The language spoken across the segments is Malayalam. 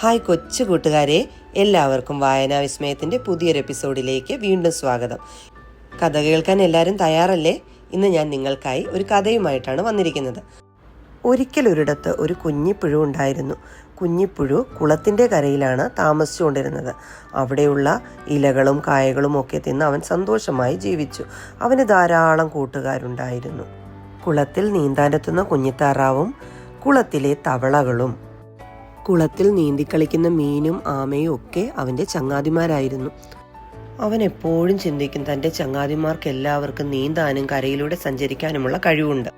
ഹായ് കൊച്ചു കൂട്ടുകാരെ, എല്ലാവർക്കും വായനാ വിസ്മയത്തിൻ്റെ പുതിയൊരു എപ്പിസോഡിലേക്ക് വീണ്ടും സ്വാഗതം. കഥ കേൾക്കാൻ എല്ലാവരും തയ്യാറല്ലേ? ഇന്ന് ഞാൻ നിങ്ങൾക്കായി ഒരു കഥയുമായിട്ടാണ് വന്നിരിക്കുന്നത്. ഒരിക്കലൊരിടത്ത് ഒരു കുഞ്ഞിപ്പുഴു ഉണ്ടായിരുന്നു. കുഞ്ഞിപ്പുഴു കുളത്തിൻ്റെ കരയിലാണ് താമസിച്ചുകൊണ്ടിരുന്നത്. അവിടെയുള്ള ഇലകളും കായകളും ഒക്കെ തിന്ന് അവൻ സന്തോഷമായി ജീവിച്ചു. അവന് ധാരാളം കൂട്ടുകാരുണ്ടായിരുന്നു. കുളത്തിൽ നീന്താനെത്തുന്ന കുഞ്ഞിത്താറാവും കുളത്തിലെ തവളകളും കുളത്തിൽ നീന്തിക്കളിക്കുന്ന മീനും ആമയും ഒക്കെ അവൻ്റെ ചങ്ങാതിമാരായിരുന്നു. അവൻ എപ്പോഴും ചിന്തിക്കും, തൻ്റെ ചങ്ങാതിമാർക്ക് എല്ലാവർക്കും നീന്താനും കരയിലൂടെ സഞ്ചരിക്കാനുമുള്ള കഴിവുണ്ട്.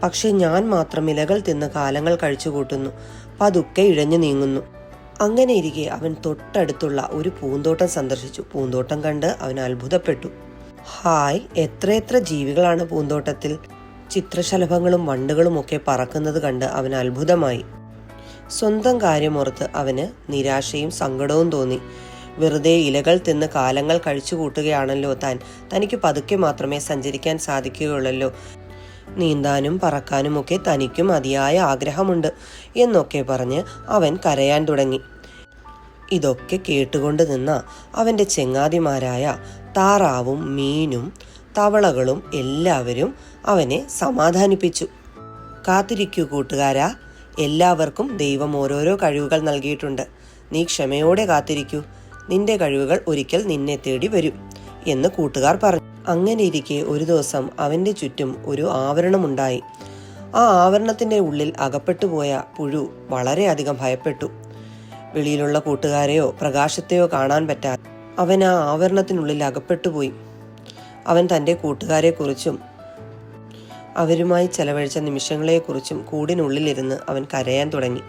പക്ഷെ ഞാൻ മാത്രം ഇലകൾ തിന്ന് കാലങ്ങൾ കഴിച്ചു കൂട്ടുന്നു, പതുക്കെ ഇഴഞ്ഞു നീങ്ങുന്നു. അങ്ങനെ ഇരിക്കെ അവൻ തൊട്ടടുത്തുള്ള ഒരു പൂന്തോട്ടം സന്ദർശിച്ചു. പൂന്തോട്ടം കണ്ട് അവൻ അത്ഭുതപ്പെട്ടു. ഹായ്, എത്രയെത്ര ജീവികളാണ് പൂന്തോട്ടത്തിൽ! ചിത്രശലഭങ്ങളും വണ്ടുകളും ഒക്കെ പറക്കുന്നത് കണ്ട് അവൻ അത്ഭുതമായി. സ്വന്തം കാര്യമോർത്ത് അവന് നിരാശയും സങ്കടവും തോന്നി. വെറുതെ ഇലകൾ തിന്ന് കാലങ്ങൾ കഴിച്ചു കൂട്ടുകയാണല്ലോ താൻ. തനിക്ക് പതുക്കെ മാത്രമേ സഞ്ചരിക്കാൻ സാധിക്കുകയുള്ളല്ലോ. നീന്താനും പറക്കാനും ഒക്കെ തനിക്കും അതിയായ ആഗ്രഹമുണ്ട് എന്നൊക്കെ പറഞ്ഞ് അവൻ കരയാൻ തുടങ്ങി. ഇതൊക്കെ കേട്ടുകൊണ്ട് നിന്ന അവൻ്റെ ചെങ്ങാതിമാരായ താറാവും മീനും തവളകളും എല്ലാവരും അവനെ സമാധാനിപ്പിച്ചു. കാത്തിരിക്കൂ കൂട്ടുകാരാ, എല്ലാവർക്കും ദൈവം ഓരോരോ കഴിവുകൾ നൽകിയിട്ടുണ്ട്. നീ ക്ഷമയോടെ കാത്തിരിക്കൂ, നിന്റെ കഴിവുകൾ ഒരിക്കൽ നിന്നെ തേടി വരും എന്ന് കൂട്ടുകാർ പറഞ്ഞു. അങ്ങനെ ഇരിക്കെ ഒരു ദിവസം അവൻ്റെ ചുറ്റും ഒരു ആവരണമുണ്ടായി. ആ ആവരണത്തിൻ്റെ ഉള്ളിൽ അകപ്പെട്ടുപോയ പുഴു വളരെയധികം ഭയപ്പെട്ടു. വെളിയിലുള്ള കൂട്ടുകാരെയോ പ്രകാശത്തെയോ കാണാൻ പറ്റാതെ അവൻ ആ ആവരണത്തിനുള്ളിൽ അകപ്പെട്ടുപോയി. അവൻ തൻ്റെ കൂട്ടുകാരെക്കുറിച്ചും അവരുമായി ചെലവഴിച്ച നിമിഷങ്ങളെക്കുറിച്ചും കൂടിനുള്ളിലിരുന്ന് അവൻ കരയാൻ തുടങ്ങി.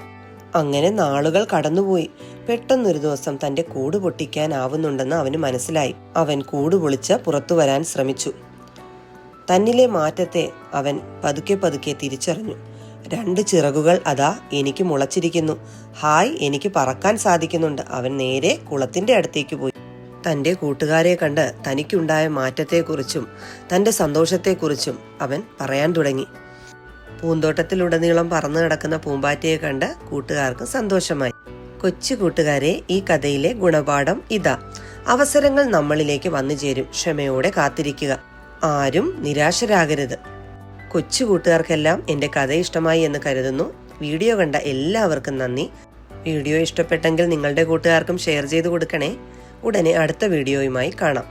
അങ്ങനെ നാളുകൾ കടന്നുപോയി. പെട്ടെന്നൊരു ദിവസം തൻ്റെ കൂട് പൊട്ടിക്കാനാവുന്നുണ്ടെന്ന് അവന് മനസ്സിലായി. അവൻ കൂട് പൊളിച്ച് പുറത്തു വരാൻ ശ്രമിച്ചു. തന്നിലെ മാറ്റത്തെ അവൻ പതുക്കെ പതുക്കെ തിരിച്ചറിഞ്ഞു. 2 ചിറകുകൾ അതാ എനിക്ക് മുളച്ചിരിക്കുന്നു. ഹായ്, എനിക്ക് പറക്കാൻ സാധിക്കുന്നുണ്ട്. അവൻ നേരെ കുളത്തിൻ്റെ അടുത്തേക്ക് പോയി. തൻ്റെ കൂട്ടുകാരെ കണ്ട് തനിക്കുണ്ടായ മാറ്റത്തെക്കുറിച്ചും തൻ്റെ സന്തോഷത്തെക്കുറിച്ചും അവൻ പറയാൻ തുടങ്ങി. പൂന്തോട്ടത്തിലുടനീളം പറന്നു കിടക്കുന്ന പൂമ്പാറ്റയെ കണ്ട് കൂട്ടുകാർക്ക് സന്തോഷമായി. കൊച്ചു കൂട്ടുകാരെ, ഈ കഥയിലെ ഗുണപാഠം ഇതാ: അവസരങ്ങൾ നമ്മളിലേക്ക് വന്നു ചേരും. ക്ഷമയോടെ കാത്തിരിക്കുക. ആരും നിരാശരാകരുത്. കൊച്ചു കൂട്ടുകാർക്കെല്ലാം എൻ്റെ കഥ ഇഷ്ടമായി എന്ന് കരുതുന്നു. വീഡിയോ കണ്ട എല്ലാവർക്കും നന്ദി. വീഡിയോ ഇഷ്ടപ്പെട്ടെങ്കിൽ നിങ്ങളുടെ കൂട്ടുകാർക്കും ഷെയർ ചെയ്ത് കൊടുക്കണേ. ഉടനെ അടുത്ത വീഡിയോയുമായി കാണാം.